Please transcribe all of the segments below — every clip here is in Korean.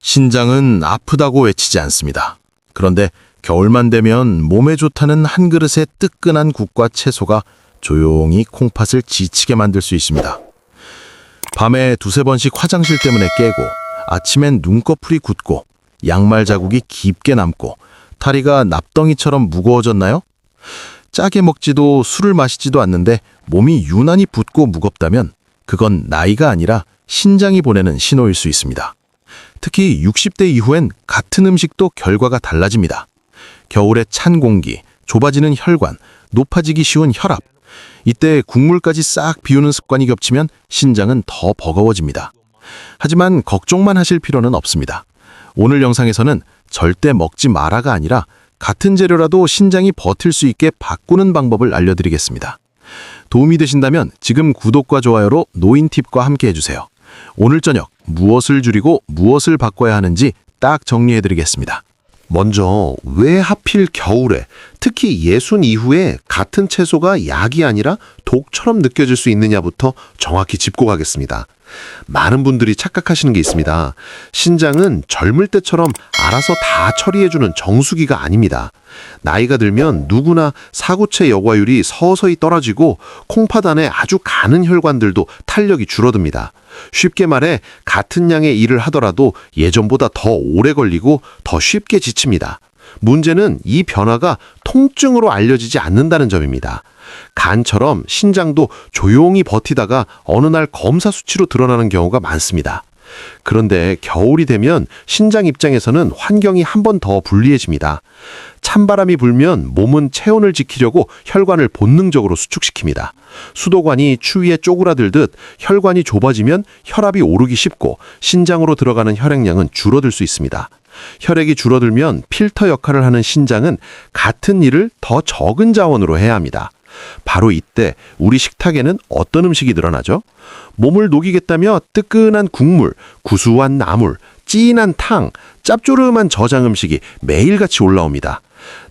신장은 아프다고 외치지 않습니다. 그런데 겨울만 되면 몸에 좋다는 한 그릇의 뜨끈한 국과 채소가 조용히 콩팥을 지치게 만들 수 있습니다. 밤에 두세 번씩 화장실 때문에 깨고 아침엔 눈꺼풀이 굳고 양말 자국이 깊게 남고 다리가 납덩이처럼 무거워졌나요? 짜게 먹지도 술을 마시지도 않는데 몸이 유난히 붓고 무겁다면 그건 나이가 아니라 신장이 보내는 신호일 수 있습니다. 특히 60대 이후엔 같은 음식도 결과가 달라집니다. 겨울에 찬 공기, 좁아지는 혈관, 높아지기 쉬운 혈압. 이때 국물까지 싹 비우는 습관이 겹치면 신장은 더 버거워집니다. 하지만 걱정만 하실 필요는 없습니다. 오늘 영상에서는 절대 먹지 마라가 아니라 같은 재료라도 신장이 버틸 수 있게 바꾸는 방법을 알려드리겠습니다. 도움이 되신다면 지금 구독과 좋아요로 노인 팁과 함께 해주세요. 오늘 저녁 무엇을 줄이고 무엇을 바꿔야 하는지 딱 정리해드리겠습니다. 먼저 왜 하필 겨울에, 특히 예순 이후에 같은 채소가 약이 아니라 독처럼 느껴질 수 있느냐부터 정확히 짚고 가겠습니다. 많은 분들이 착각하시는 게 있습니다. 신장은 젊을 때처럼 알아서 다 처리해주는 정수기가 아닙니다. 나이가 들면 누구나 사구체 여과율이 서서히 떨어지고 콩팥 안에 아주 가는 혈관들도 탄력이 줄어듭니다. 쉽게 말해 같은 양의 일을 하더라도 예전보다 더 오래 걸리고 더 쉽게 지칩니다. 문제는 이 변화가 통증으로 알려지지 않는다는 점입니다. 간처럼 신장도 조용히 버티다가 어느 날 검사 수치로 드러나는 경우가 많습니다. 그런데 겨울이 되면 신장 입장에서는 환경이 한 번 더 불리해집니다. 찬바람이 불면 몸은 체온을 지키려고 혈관을 본능적으로 수축시킵니다. 수도관이 추위에 쪼그라들듯 혈관이 좁아지면 혈압이 오르기 쉽고 신장으로 들어가는 혈액량은 줄어들 수 있습니다. 혈액이 줄어들면 필터 역할을 하는 신장은 같은 일을 더 적은 자원으로 해야 합니다. 바로 이때 우리 식탁에는 어떤 음식이 늘어나죠? 몸을 녹이겠다며 뜨끈한 국물, 구수한 나물, 진한 탕, 짭조름한 저장 음식이 매일같이 올라옵니다.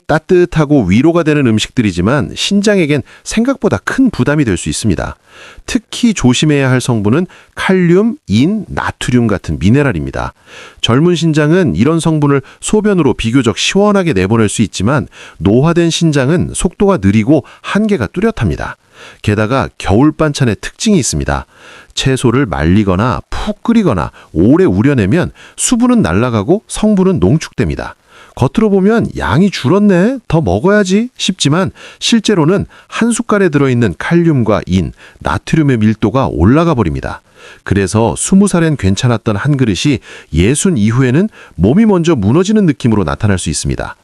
따뜻하고 위로가 되는 음식들이지만 신장에겐 생각보다 큰 부담이 될 수 있습니다. 특히 조심해야 할 성분은 칼륨, 인, 나트륨 같은 미네랄입니다. 젊은 신장은 이런 성분을 소변으로 비교적 시원하게 내보낼 수 있지만 노화된 신장은 속도가 느리고 한계가 뚜렷합니다. 게다가 겨울 반찬의 특징이 있습니다. 채소를 말리거나 푹 끓이거나 오래 우려내면 수분은 날아가고 성분은 농축됩니다. 겉으로 보면 양이 줄었네, 더 먹어야지 싶지만 실제로는 한 숟갈에 들어있는 칼륨과 인, 나트륨의 밀도가 올라가 버립니다. 그래서 20살엔 괜찮았던 한 그릇이 60 이후에는 몸이 먼저 무너지는 느낌으로 나타날 수 있습니다.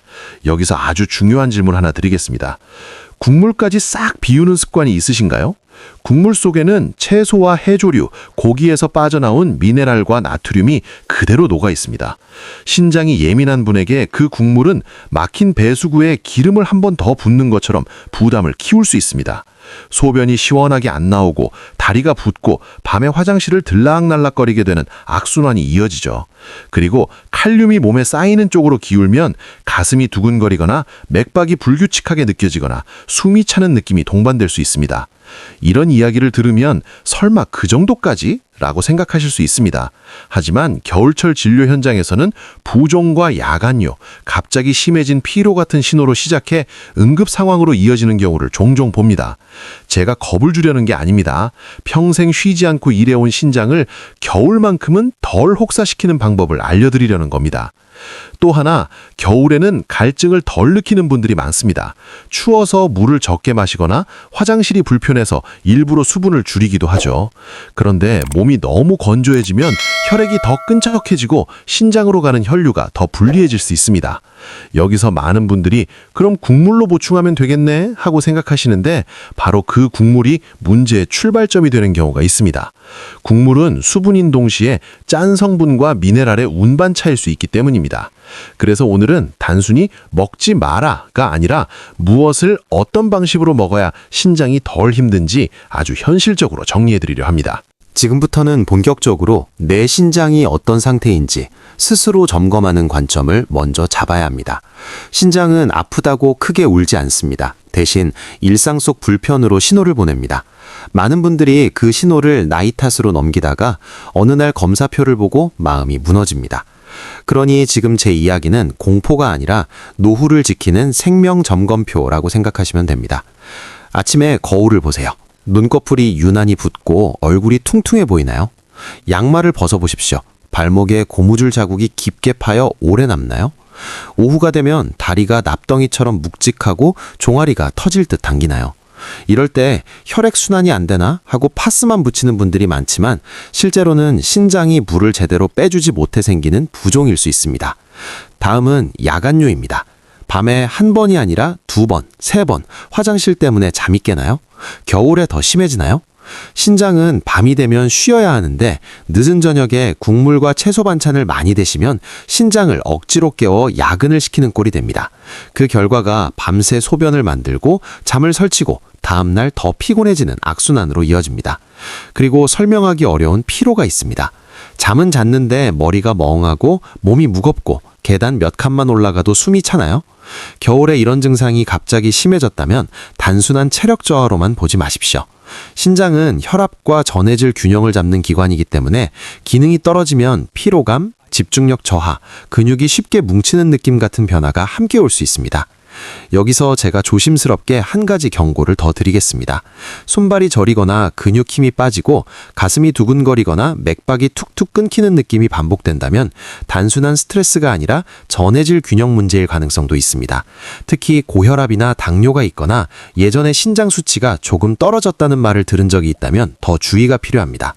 여기서 아주 중요한 질문 하나 드리겠습니다. 국물까지 싹 비우는 습관이 있으신가요? 국물 속에는 채소와 해조류, 고기에서 빠져나온 미네랄과 나트륨이 그대로 녹아 있습니다. 신장이 예민한 분에게 그 국물은 막힌 배수구에 기름을 한 번 더 붓는 것처럼 부담을 키울 수 있습니다. 소변이 시원하게 안 나오고 다리가 붓고 밤에 화장실을 들락날락거리게 되는 악순환이 이어지죠. 그리고 칼륨이 몸에 쌓이는 쪽으로 기울면 가슴이 두근거리거나 맥박이 불규칙하게 느껴지거나 숨이 차는 느낌이 동반될 수 있습니다. 이런 이야기를 들으면 설마 그 정도까지? 라고 생각하실 수 있습니다. 하지만 겨울철 진료 현장에서는 부종과 야간요, 갑자기 심해진 피로 같은 신호로 시작해 응급 상황으로 이어지는 경우를 종종 봅니다. 제가 겁을 주려는 게 아닙니다. 평생 쉬지 않고 일해온 신장을 겨울만큼은 덜 혹사시키는 방법을 알려드리려는 겁니다. 또 하나, 겨울에는 갈증을 덜 느끼는 분들이 많습니다. 추워서 물을 적게 마시거나 화장실이 불편해서 일부러 수분을 줄이기도 하죠. 그런데 몸이 너무 건조해지면 혈액이 더 끈적해지고 신장으로 가는 혈류가 더 불리해질 수 있습니다. 여기서 많은 분들이 그럼 국물로 보충하면 되겠네 하고 생각하시는데 바로 그 국물이 문제의 출발점이 되는 경우가 있습니다. 국물은 수분인 동시에 짠 성분과 미네랄의 운반차일 수 있기 때문입니다. 그래서 오늘은 단순히 먹지 마라가 아니라 무엇을 어떤 방식으로 먹어야 신장이 덜 힘든지 아주 현실적으로 정리해드리려 합니다. 지금부터는 본격적으로 내 신장이 어떤 상태인지 스스로 점검하는 관점을 먼저 잡아야 합니다. 신장은 아프다고 크게 울지 않습니다. 대신 일상 속 불편으로 신호를 보냅니다. 많은 분들이 그 신호를 나이 탓으로 넘기다가 어느 날 검사표를 보고 마음이 무너집니다. 그러니 지금 제 이야기는 공포가 아니라 노후를 지키는 생명 점검표라고 생각하시면 됩니다. 아침에 거울을 보세요. 눈꺼풀이 유난히 붓고 얼굴이 퉁퉁해 보이나요? 양말을 벗어보십시오. 발목에 고무줄 자국이 깊게 파여 오래 남나요? 오후가 되면 다리가 납덩이처럼 묵직하고 종아리가 터질 듯 당기나요? 이럴 때 혈액순환이 안 되나 하고 파스만 붙이는 분들이 많지만 실제로는 신장이 물을 제대로 빼주지 못해 생기는 부종일 수 있습니다. 다음은 야간류입니다. 밤에 한 번이 아니라 2번, 3번 화장실 때문에 잠이 깨나요? 겨울에 더 심해지나요? 신장은 밤이 되면 쉬어야 하는데 늦은 저녁에 국물과 채소 반찬을 많이 드시면 신장을 억지로 깨워 야근을 시키는 꼴이 됩니다. 그 결과가 밤새 소변을 만들고 잠을 설치고 다음날 더 피곤해지는 악순환으로 이어집니다. 그리고 설명하기 어려운 피로가 있습니다. 잠은 잤는데 머리가 멍하고 몸이 무겁고 계단 몇 칸만 올라가도 숨이 차나요? 겨울에 이런 증상이 갑자기 심해졌다면 단순한 체력 저하로만 보지 마십시오. 신장은 혈압과 전해질 균형을 잡는 기관이기 때문에 기능이 떨어지면 피로감, 집중력 저하, 근육이 쉽게 뭉치는 느낌 같은 변화가 함께 올 수 있습니다. 여기서 제가 조심스럽게 한 가지 경고를 더 드리겠습니다. 손발이 저리거나 근육 힘이 빠지고 가슴이 두근거리거나 맥박이 툭툭 끊기는 느낌이 반복된다면 단순한 스트레스가 아니라 전해질 균형 문제일 가능성도 있습니다. 특히 고혈압이나 당뇨가 있거나 예전에 신장 수치가 조금 떨어졌다는 말을 들은 적이 있다면 더 주의가 필요합니다.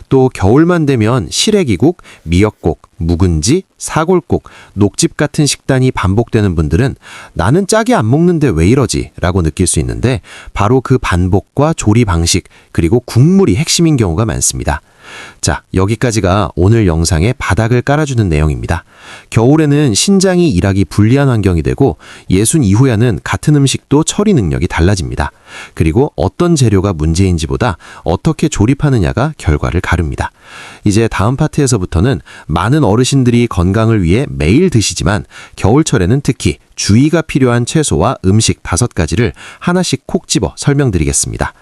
또 겨울만 되면 시래기국, 미역국, 묵은지, 사골국, 녹즙 같은 식단이 반복되는 분들은 나는 짜게 안 먹는데 왜 이러지? 라고 느낄 수 있는데 바로 그 반복과 조리 방식 그리고 국물이 핵심인 경우가 많습니다. 자, 여기까지가 오늘 영상의 바닥을 깔아주는 내용입니다. 겨울에는 신장이 일하기 불리한 환경이 되고 예순 이후에는 같은 음식도 처리 능력이 달라집니다. 그리고 어떤 재료가 문제인지보다 어떻게 조립하느냐가 결과를 가릅니다. 이제 다음 파트에서부터는 많은 어르신들이 건강을 위해 매일 드시지만 겨울철에는 특히 주의가 필요한 채소와 음식 5가지를 하나씩 콕 집어 설명드리겠습니다.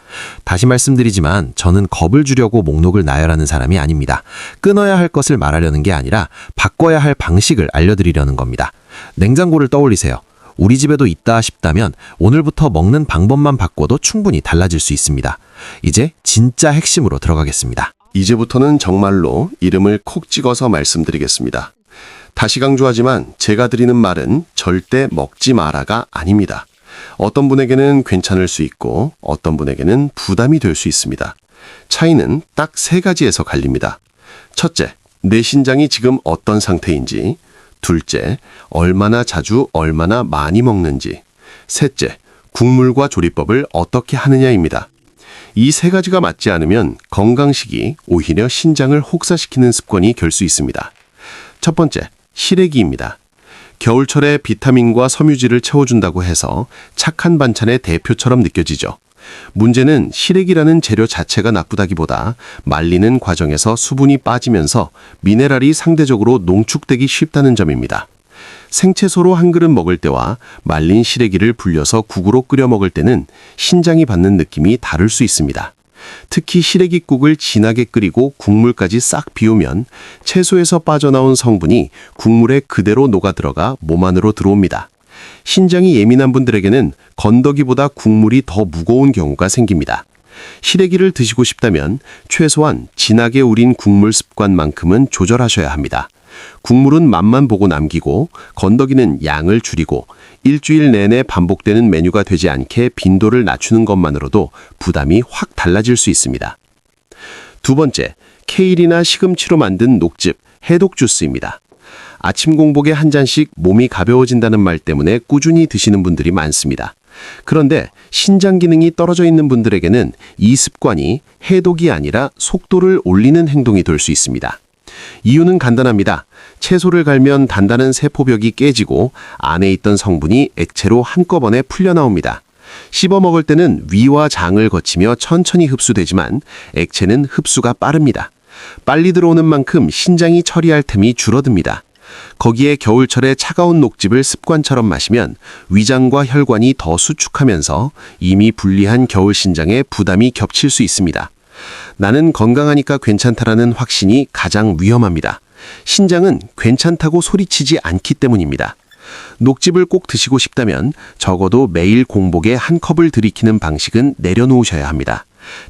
다시 말씀드리지만 저는 겁을 주려고 목록을 나열하는 사람이 아닙니다. 끊어야 할 것을 말하려는 게 아니라 바꿔야 할 방식을 알려드리려는 겁니다. 냉장고를 떠올리세요. 우리 집에도 있다 싶다면 오늘부터 먹는 방법만 바꿔도 충분히 달라질 수 있습니다. 이제 진짜 핵심으로 들어가겠습니다. 이제부터는 정말로 이름을 콕 찍어서 말씀드리겠습니다. 다시 강조하지만 제가 드리는 말은 절대 먹지 마라가 아닙니다. 어떤 분에게는 괜찮을 수 있고 어떤 분에게는 부담이 될 수 있습니다. 차이는 딱 3가지에서 갈립니다. 첫째, 내 신장이 지금 어떤 상태인지. 둘째, 얼마나 자주 얼마나 많이 먹는지. 셋째, 국물과 조리법을 어떻게 하느냐입니다. 이 3가지가 맞지 않으면 건강식이 오히려 신장을 혹사시키는 습관이 될 수 있습니다. 첫 번째, 시래기입니다. 겨울철에 비타민과 섬유질을 채워준다고 해서 착한 반찬의 대표처럼 느껴지죠. 문제는 시래기라는 재료 자체가 나쁘다기보다 말리는 과정에서 수분이 빠지면서 미네랄이 상대적으로 농축되기 쉽다는 점입니다. 생채소로 한 그릇 먹을 때와 말린 시래기를 불려서 국으로 끓여 먹을 때는 신장이 받는 느낌이 다를 수 있습니다. 특히 시래기국을 진하게 끓이고 국물까지 싹 비우면 채소에서 빠져나온 성분이 국물에 그대로 녹아들어가 몸 안으로 들어옵니다. 신장이 예민한 분들에게는 건더기보다 국물이 더 무거운 경우가 생깁니다. 시래기를 드시고 싶다면 최소한 진하게 우린 국물 습관만큼은 조절하셔야 합니다. 국물은 맛만 보고 남기고 건더기는 양을 줄이고 일주일 내내 반복되는 메뉴가 되지 않게 빈도를 낮추는 것만으로도 부담이 확 달라질 수 있습니다. 두 번째, 케일이나 시금치로 만든 녹즙, 해독 주스입니다. 아침 공복에 한 잔씩 몸이 가벼워진다는 말 때문에 꾸준히 드시는 분들이 많습니다. 그런데 신장 기능이 떨어져 있는 분들에게는 이 습관이 해독이 아니라 속도를 올리는 행동이 될 수 있습니다. 이유는 간단합니다. 채소를 갈면 단단한 세포벽이 깨지고 안에 있던 성분이 액체로 한꺼번에 풀려나옵니다. 씹어 먹을 때는 위와 장을 거치며 천천히 흡수되지만 액체는 흡수가 빠릅니다. 빨리 들어오는 만큼 신장이 처리할 틈이 줄어듭니다. 거기에 겨울철에 차가운 녹즙을 습관처럼 마시면 위장과 혈관이 더 수축하면서 이미 불리한 겨울 신장에 부담이 겹칠 수 있습니다. 나는 건강하니까 괜찮다라는 확신이 가장 위험합니다. 신장은 괜찮다고 소리치지 않기 때문입니다. 녹즙을 꼭 드시고 싶다면 적어도 매일 공복에 한 컵을 들이키는 방식은 내려놓으셔야 합니다.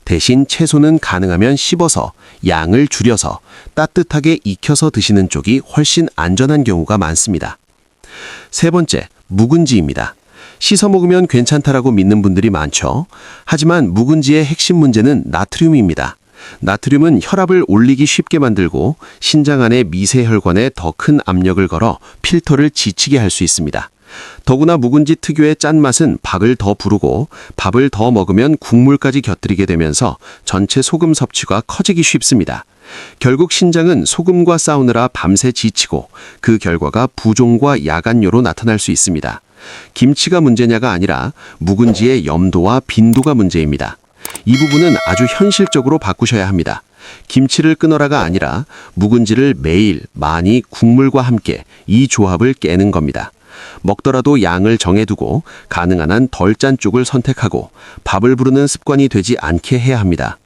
대신 채소는 가능하면 씹어서 양을 줄여서 따뜻하게 익혀서 드시는 쪽이 훨씬 안전한 경우가 많습니다. 세 번째, 묵은지입니다. 씻어 먹으면 괜찮다라고 믿는 분들이 많죠. 하지만 묵은지의 핵심 문제는 나트륨입니다. 나트륨은 혈압을 올리기 쉽게 만들고 신장 안의 미세혈관에 더 큰 압력을 걸어 필터를 지치게 할 수 있습니다. 더구나 묵은지 특유의 짠맛은 밥을 더 부르고 밥을 더 먹으면 국물까지 곁들이게 되면서 전체 소금 섭취가 커지기 쉽습니다. 결국 신장은 소금과 싸우느라 밤새 지치고 그 결과가 부종과 야간뇨로 나타날 수 있습니다. 김치가 문제냐가 아니라 묵은지의 염도와 빈도가 문제입니다. 이 부분은 아주 현실적으로 바꾸셔야 합니다. 김치를 끊어라가 아니라 묵은지를 매일 많이 국물과 함께 이 조합을 깨는 겁니다. 먹더라도 양을 정해두고 가능한 한 덜 짠 쪽을 선택하고 밥을 부르는 습관이 되지 않게 해야 합니다.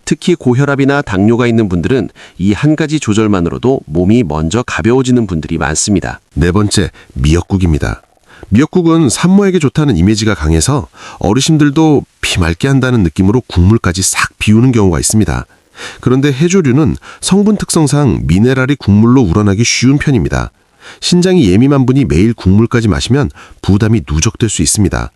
특히 고혈압이나 당뇨가 있는 분들은 이 한 가지 조절만으로도 몸이 먼저 가벼워지는 분들이 많습니다. 네 번째, 미역국입니다. 미역국은 산모에게 좋다는 이미지가 강해서 어르신들도 피 맑게 한다는 느낌으로 국물까지 싹 비우는 경우가 있습니다. 그런데 해조류는 성분 특성상 미네랄이 국물로 우러나기 쉬운 편입니다. 신장이 예민한 분이 매일 국물까지 마시면 부담이 누적될 수 있습니다.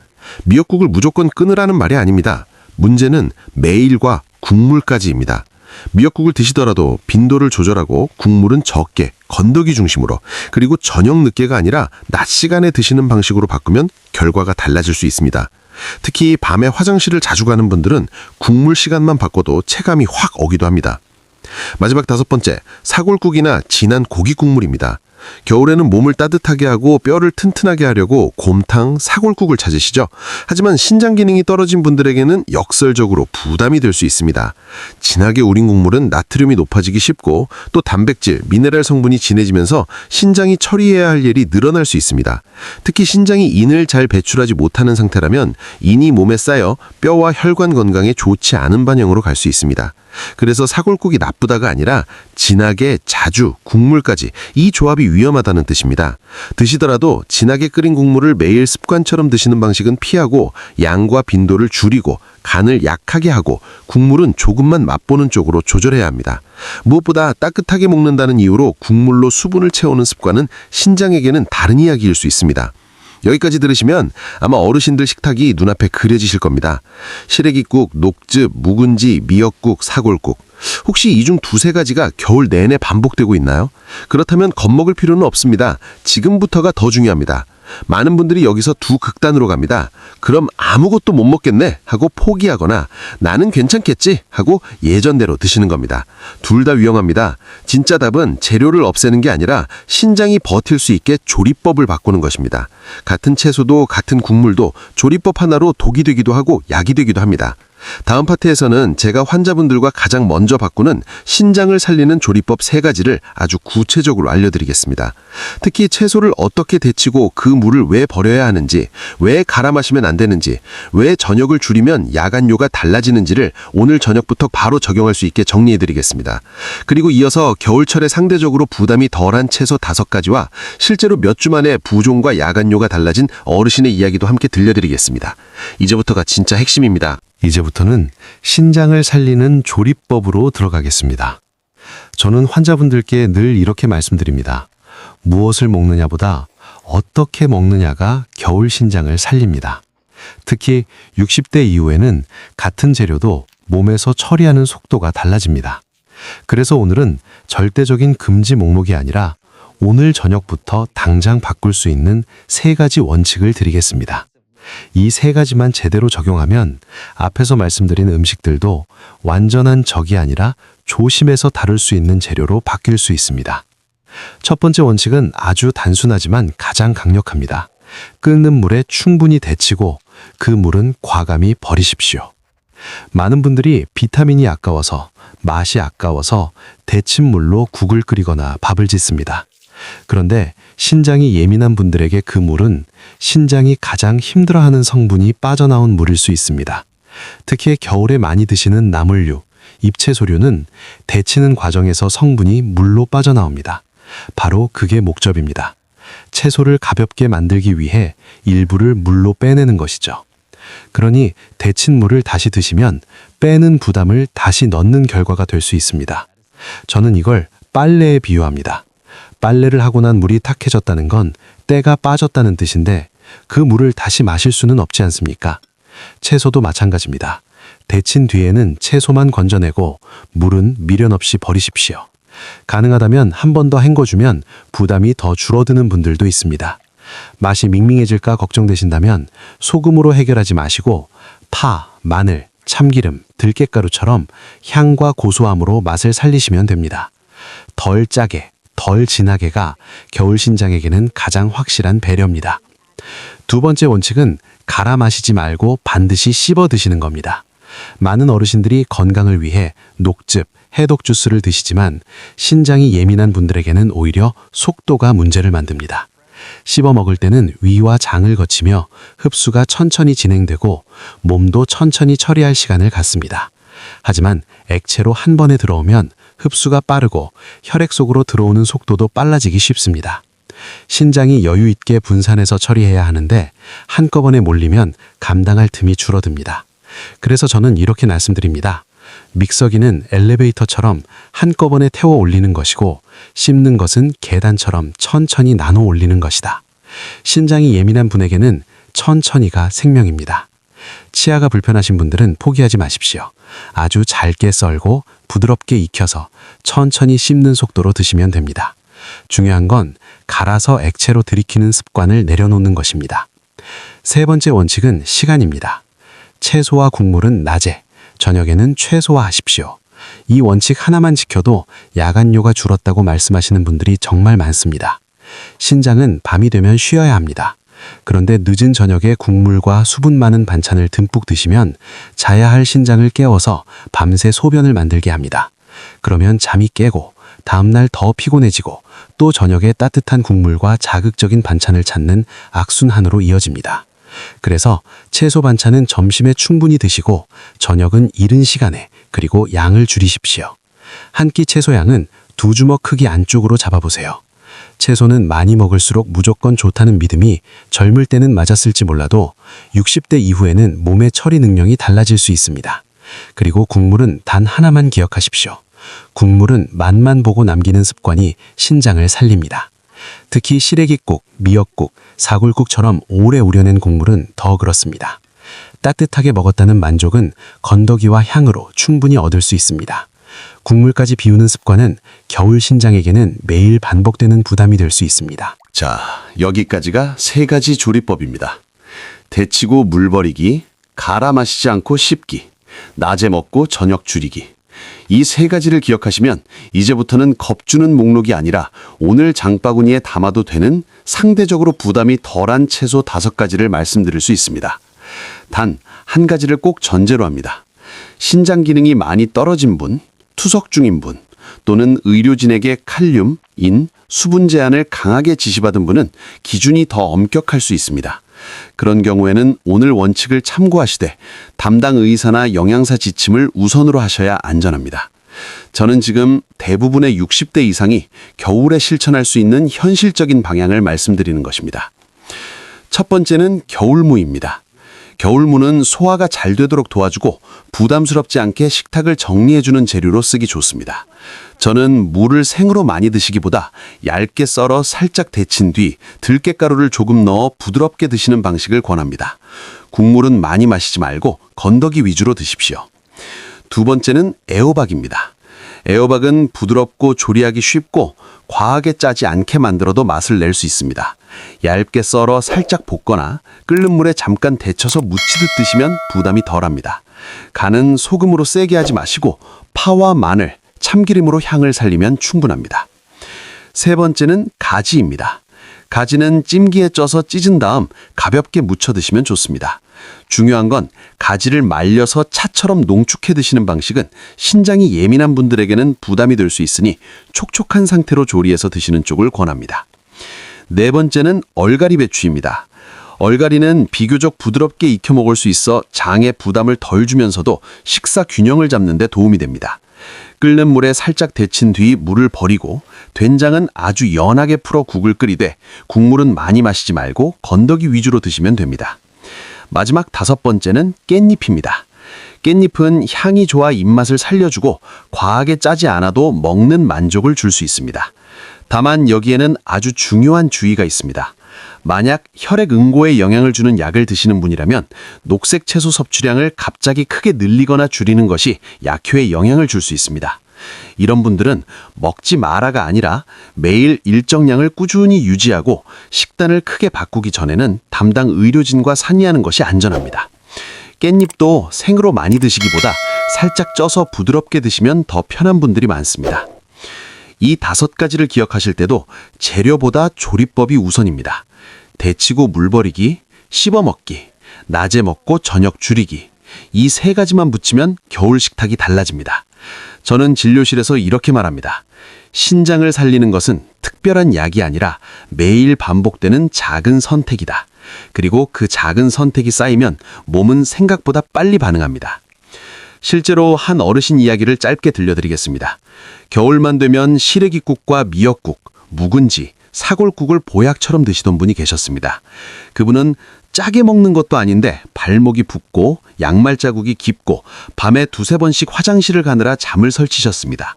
미역국을 무조건 끊으라는 말이 아닙니다. 문제는 매일과 국물까지입니다. 미역국을 드시더라도 빈도를 조절하고 국물은 적게, 건더기 중심으로, 그리고 저녁 늦게가 아니라 낮 시간에 드시는 방식으로 바꾸면 결과가 달라질 수 있습니다. 특히 밤에 화장실을 자주 가는 분들은 국물 시간만 바꿔도 체감이 확 오기도 합니다. 마지막 다섯 번째, 사골국이나 진한 고기 국물입니다. 겨울에는 몸을 따뜻하게 하고 뼈를 튼튼하게 하려고 곰탕, 사골국을 찾으시죠. 하지만 신장 기능이 떨어진 분들에게는 역설적으로 부담이 될 수 있습니다. 진하게 우린 국물은 나트륨이 높아지기 쉽고 또 단백질, 미네랄 성분이 진해지면서 신장이 처리해야 할 일이 늘어날 수 있습니다. 특히 신장이 인을 잘 배출하지 못하는 상태라면 인이 몸에 쌓여 뼈와 혈관 건강에 좋지 않은 방향으로 갈 수 있습니다. 그래서 사골국이 나쁘다가 아니라 진하게 자주 국물까지 이 조합이 위험하다는 뜻입니다. 드시더라도 진하게 끓인 국물을 매일 습관처럼 드시는 방식은 피하고 양과 빈도를 줄이고 간을 약하게 하고 국물은 조금만 맛보는 쪽으로 조절해야 합니다. 무엇보다 따뜻하게 먹는다는 이유로 국물로 수분을 채우는 습관은 신장에게는 다른 이야기일 수 있습니다. 여기까지 들으시면 아마 어르신들 식탁이 눈앞에 그려지실 겁니다. 시래기국, 녹즙, 묵은지, 미역국, 사골국. 혹시 이 중 두세 가지가 겨울 내내 반복되고 있나요? 그렇다면 겁먹을 필요는 없습니다. 지금부터가 더 중요합니다. 많은 분들이 여기서 두 극단으로 갑니다. 그럼 아무것도 못 먹겠네 하고 포기하거나 나는 괜찮겠지 하고 예전대로 드시는 겁니다. 둘 다 위험합니다. 진짜 답은 재료를 없애는 게 아니라 신장이 버틸 수 있게 조리법을 바꾸는 것입니다. 같은 채소도 같은 국물도 조리법 하나로 독이 되기도 하고 약이 되기도 합니다. 다음 파트에서는 제가 환자분들과 가장 먼저 바꾸는 신장을 살리는 조리법 3가지를 아주 구체적으로 알려드리겠습니다. 특히 채소를 어떻게 데치고 그 물을 왜 버려야 하는지, 왜 갈아 마시면 안 되는지, 왜 저녁을 줄이면 야간뇨가 달라지는지를 오늘 저녁부터 바로 적용할 수 있게 정리해드리겠습니다. 그리고 이어서 겨울철에 상대적으로 부담이 덜한 채소 5가지와 실제로 몇 주 만에 부종과 야간뇨가 달라진 어르신의 이야기도 함께 들려드리겠습니다. 이제부터가 진짜 핵심입니다. 이제부터는 신장을 살리는 조리법으로 들어가겠습니다. 저는 환자분들께 늘 이렇게 말씀드립니다. 무엇을 먹느냐보다 어떻게 먹느냐가 겨울 신장을 살립니다. 특히 60대 이후에는 같은 재료도 몸에서 처리하는 속도가 달라집니다. 그래서 오늘은 절대적인 금지 목록이 아니라 오늘 저녁부터 당장 바꿀 수 있는 3가지 원칙을 드리겠습니다. 이 3가지만 제대로 적용하면 앞에서 말씀드린 음식들도 완전한 적이 아니라 조심해서 다룰 수 있는 재료로 바뀔 수 있습니다. 첫 번째 원칙은 아주 단순하지만 가장 강력합니다. 끓는 물에 충분히 데치고 그 물은 과감히 버리십시오. 많은 분들이 비타민이 아까워서, 맛이 아까워서 데친 물로 국을 끓이거나 밥을 짓습니다. 그런데 신장이 예민한 분들에게 그 물은 신장이 가장 힘들어하는 성분이 빠져나온 물일 수 있습니다. 특히 겨울에 많이 드시는 나물류, 잎채소류는 데치는 과정에서 성분이 물로 빠져나옵니다. 바로 그게 목적입니다. 채소를 가볍게 만들기 위해 일부를 물로 빼내는 것이죠. 그러니 데친 물을 다시 드시면 빼는 부담을 다시 넣는 결과가 될 수 있습니다. 저는 이걸 빨래에 비유합니다. 빨래를 하고 난 물이 탁해졌다는 건 때가 빠졌다는 뜻인데 그 물을 다시 마실 수는 없지 않습니까? 채소도 마찬가지입니다. 데친 뒤에는 채소만 건져내고 물은 미련 없이 버리십시오. 가능하다면 한 번 더 헹궈주면 부담이 더 줄어드는 분들도 있습니다. 맛이 밍밍해질까 걱정되신다면 소금으로 해결하지 마시고 파, 마늘, 참기름, 들깨가루처럼 향과 고소함으로 맛을 살리시면 됩니다. 덜 짜게, 덜 진하게가 겨울 신장에게는 가장 확실한 배려입니다. 두 번째 원칙은 갈아 마시지 말고 반드시 씹어 드시는 겁니다. 많은 어르신들이 건강을 위해 녹즙, 해독 주스를 드시지만 신장이 예민한 분들에게는 오히려 속도가 문제를 만듭니다. 씹어 먹을 때는 위와 장을 거치며 흡수가 천천히 진행되고 몸도 천천히 처리할 시간을 갖습니다. 하지만 액체로 한 번에 들어오면 흡수가 빠르고 혈액 속으로 들어오는 속도도 빨라지기 쉽습니다. 신장이 여유 있게 분산해서 처리해야 하는데 한꺼번에 몰리면 감당할 틈이 줄어듭니다. 그래서 저는 이렇게 말씀드립니다. 믹서기는 엘리베이터처럼 한꺼번에 태워 올리는 것이고 씹는 것은 계단처럼 천천히 나눠 올리는 것이다. 신장이 예민한 분에게는 천천히가 생명입니다. 치아가 불편하신 분들은 포기하지 마십시오. 아주 잘게 썰고 부드럽게 익혀서 천천히 씹는 속도로 드시면 됩니다. 중요한 건 갈아서 액체로 들이키는 습관을 내려놓는 것입니다. 세 번째 원칙은 시간입니다. 채소와 국물은 낮에, 저녁에는 최소화하십시오. 이 원칙 하나만 지켜도 야간료가 줄었다고 말씀하시는 분들이 정말 많습니다. 신장은 밤이 되면 쉬어야 합니다. 그런데 늦은 저녁에 국물과 수분 많은 반찬을 듬뿍 드시면 자야 할 신장을 깨워서 밤새 소변을 만들게 합니다. 그러면 잠이 깨고 다음날 더 피곤해지고 또 저녁에 따뜻한 국물과 자극적인 반찬을 찾는 악순환으로 이어집니다. 그래서 채소 반찬은 점심에 충분히 드시고 저녁은 이른 시간에 그리고 양을 줄이십시오. 한 끼 채소 양은 2주먹 크기 안쪽으로 잡아보세요. 채소는 많이 먹을수록 무조건 좋다는 믿음이 젊을 때는 맞았을지 몰라도 60대 이후에는 몸의 처리 능력이 달라질 수 있습니다. 그리고 국물은 단 하나만 기억하십시오. 국물은 맛만 보고 남기는 습관이 신장을 살립니다. 특히 시래기국, 미역국, 사골국처럼 오래 우려낸 국물은 더 그렇습니다. 따뜻하게 먹었다는 만족은 건더기와 향으로 충분히 얻을 수 있습니다. 국물까지 비우는 습관은 겨울 신장에게는 매일 반복되는 부담이 될 수 있습니다. 자, 여기까지가 3가지 조리법입니다. 데치고 물 버리기, 갈아 마시지 않고 씹기, 낮에 먹고 저녁 줄이기. 이 3가지를 기억하시면 이제부터는 겁주는 목록이 아니라 오늘 장바구니에 담아도 되는 상대적으로 부담이 덜한 채소 5가지를 말씀드릴 수 있습니다. 단, 한 가지를 꼭 전제로 합니다. 신장 기능이 많이 떨어진 분, 투석 중인 분, 또는 의료진에게 칼륨, 인, 수분 제한을 강하게 지시받은 분은 기준이 더 엄격할 수 있습니다. 그런 경우에는 오늘 원칙을 참고하시되 담당 의사나 영양사 지침을 우선으로 하셔야 안전합니다. 저는 지금 대부분의 60대 이상이 겨울에 실천할 수 있는 현실적인 방향을 말씀드리는 것입니다. 첫 번째는 겨울무입니다. 겨울무는 소화가 잘 되도록 도와주고 부담스럽지 않게 식탁을 정리해주는 재료로 쓰기 좋습니다. 저는 무를 생으로 많이 드시기보다 얇게 썰어 살짝 데친 뒤 들깨가루를 조금 넣어 부드럽게 드시는 방식을 권합니다. 국물은 많이 마시지 말고 건더기 위주로 드십시오. 두 번째는 애호박입니다. 애호박은 부드럽고 조리하기 쉽고 과하게 짜지 않게 만들어도 맛을 낼 수 있습니다. 얇게 썰어 살짝 볶거나 끓는 물에 잠깐 데쳐서 무치듯 드시면 부담이 덜합니다. 간은 소금으로 세게 하지 마시고 파와 마늘, 참기름으로 향을 살리면 충분합니다. 세 번째는 가지입니다. 가지는 찜기에 쪄서 찢은 다음 가볍게 무쳐 드시면 좋습니다. 중요한 건 가지를 말려서 차처럼 농축해 드시는 방식은 신장이 예민한 분들에게는 부담이 될 수 있으니 촉촉한 상태로 조리해서 드시는 쪽을 권합니다. 네 번째는 얼갈이 배추입니다. 얼갈이는 비교적 부드럽게 익혀 먹을 수 있어 장에 부담을 덜 주면서도 식사 균형을 잡는 데 도움이 됩니다. 끓는 물에 살짝 데친 뒤 물을 버리고 된장은 아주 연하게 풀어 국을 끓이되 국물은 많이 마시지 말고 건더기 위주로 드시면 됩니다. 마지막 5번째는 깻잎입니다. 깻잎은 향이 좋아 입맛을 살려주고 과하게 짜지 않아도 먹는 만족을 줄 수 있습니다. 다만 여기에는 아주 중요한 주의가 있습니다. 만약 혈액 응고에 영향을 주는 약을 드시는 분이라면 녹색 채소 섭취량을 갑자기 크게 늘리거나 줄이는 것이 약효에 영향을 줄 수 있습니다. 이런 분들은 먹지 마라가 아니라 매일 일정량을 꾸준히 유지하고 식단을 크게 바꾸기 전에는 담당 의료진과 상의하는 것이 안전합니다. 깻잎도 생으로 많이 드시기보다 살짝 쪄서 부드럽게 드시면 더 편한 분들이 많습니다. 이 5가지를 기억하실 때도 재료보다 조리법이 우선입니다. 데치고 물 버리기, 씹어 먹기, 낮에 먹고 저녁 줄이기. 이 3가지만 붙이면 겨울 식탁이 달라집니다. 저는 진료실에서 이렇게 말합니다. 신장을 살리는 것은 특별한 약이 아니라 매일 반복되는 작은 선택이다. 그리고 그 작은 선택이 쌓이면 몸은 생각보다 빨리 반응합니다. 실제로 한 어르신 이야기를 짧게 들려드리겠습니다. 겨울만 되면 시래기국과 미역국, 묵은지, 사골국을 보약처럼 드시던 분이 계셨습니다. 그분은 짜게 먹는 것도 아닌데 발목이 붓고 양말 자국이 깊고 밤에 2-3번씩 화장실을 가느라 잠을 설치셨습니다.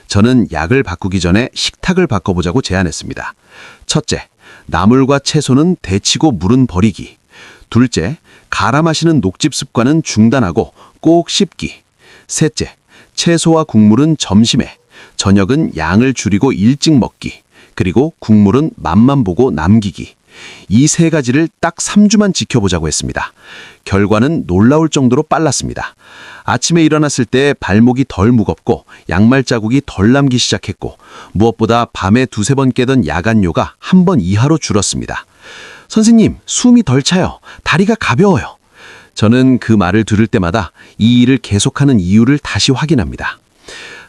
저는 약을 바꾸기 전에 식탁을 바꿔보자고 제안했습니다. 첫째, 나물과 채소는 데치고 물은 버리기. 둘째, 갈아 마시는 녹즙 습관은 중단하고 꼭 씹기. 셋째, 채소와 국물은 점심에, 저녁은 양을 줄이고 일찍 먹기. 그리고 국물은 맛만 보고 남기기. 이 3가지를 딱 3주만 지켜보자고 했습니다. 결과는 놀라울 정도로 빨랐습니다. 아침에 일어났을 때 발목이 덜 무겁고 양말 자국이 덜 남기 시작했고 무엇보다 밤에 2-3번 깨던 야간요가 1번 이하로 줄었습니다. 선생님, 숨이 덜 차요. 다리가 가벼워요. 저는 그 말을 들을 때마다 이 일을 계속하는 이유를 다시 확인합니다.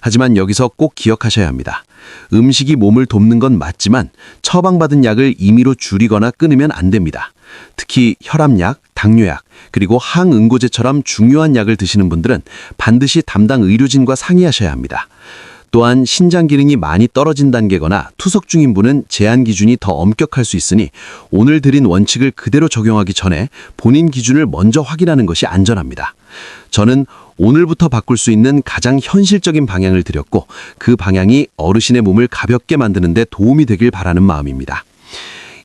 하지만 여기서 꼭 기억하셔야 합니다. 음식이 몸을 돕는 건 맞지만 처방받은 약을 임의로 줄이거나 끊으면 안 됩니다. 특히 혈압약, 당뇨약, 그리고 항응고제처럼 중요한 약을 드시는 분들은 반드시 담당 의료진과 상의하셔야 합니다. 또한 신장 기능이 많이 떨어진 단계거나 투석 중인 분은 제한 기준이 더 엄격할 수 있으니 오늘 드린 원칙을 그대로 적용하기 전에 본인 기준을 먼저 확인하는 것이 안전합니다. 저는 오늘부터 바꿀 수 있는 가장 현실적인 방향을 드렸고 그 방향이 어르신의 몸을 가볍게 만드는 데 도움이 되길 바라는 마음입니다.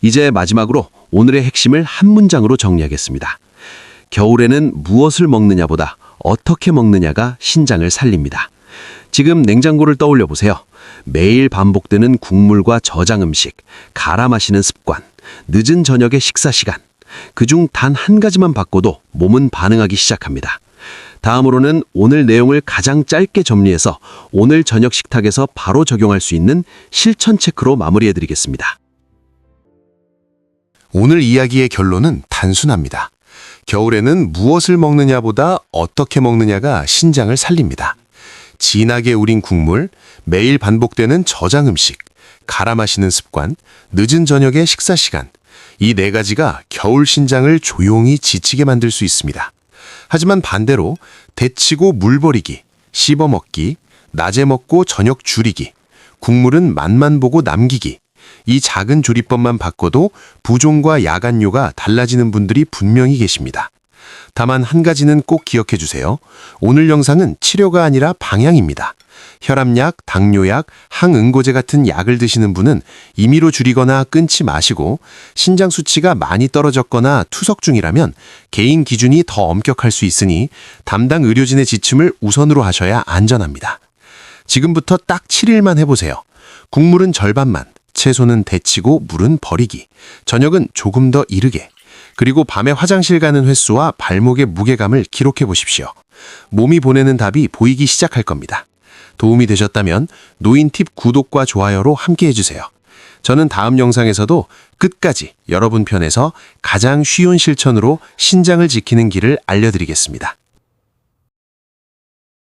이제 마지막으로 오늘의 핵심을 한 문장으로 정리하겠습니다. 겨울에는 무엇을 먹느냐보다 어떻게 먹느냐가 신장을 살립니다. 지금 냉장고를 떠올려 보세요. 매일 반복되는 국물과 저장 음식, 갈아 마시는 습관, 늦은 저녁의 식사 시간. 그중 단 한 가지만 바꿔도 몸은 반응하기 시작합니다. 다음으로는 오늘 내용을 가장 짧게 정리해서 오늘 저녁 식탁에서 바로 적용할 수 있는 실천 체크로 마무리해드리겠습니다. 오늘 이야기의 결론은 단순합니다. 겨울에는 무엇을 먹느냐보다 어떻게 먹느냐가 신장을 살립니다. 진하게 우린 국물, 매일 반복되는 저장 음식, 갈아 마시는 습관, 늦은 저녁의 식사 시간. 이 4가지가 겨울 신장을 조용히 지치게 만들 수 있습니다. 하지만 반대로 데치고 물 버리기, 씹어 먹기, 낮에 먹고 저녁 줄이기, 국물은 맛만 보고 남기기. 이 작은 조리법만 바꿔도 부종과 야간요가 달라지는 분들이 분명히 계십니다. 다만 한 가지는 꼭 기억해 주세요. 오늘 영상은 치료가 아니라 방향입니다. 혈압약, 당뇨약, 항응고제 같은 약을 드시는 분은 임의로 줄이거나 끊지 마시고 신장 수치가 많이 떨어졌거나 투석 중이라면 개인 기준이 더 엄격할 수 있으니 담당 의료진의 지침을 우선으로 하셔야 안전합니다. 지금부터 딱 7일만 해보세요. 국물은 절반만, 채소는 데치고 물은 버리기, 저녁은 조금 더 이르게, 그리고 밤에 화장실 가는 횟수와 발목의 무게감을 기록해 보십시오. 몸이 보내는 답이 보이기 시작할 겁니다. 도움이 되셨다면 노인팁 구독과 좋아요로 함께 해주세요. 저는 다음 영상에서도 끝까지 여러분 편에서 가장 쉬운 실천으로 신장을 지키는 길을 알려드리겠습니다.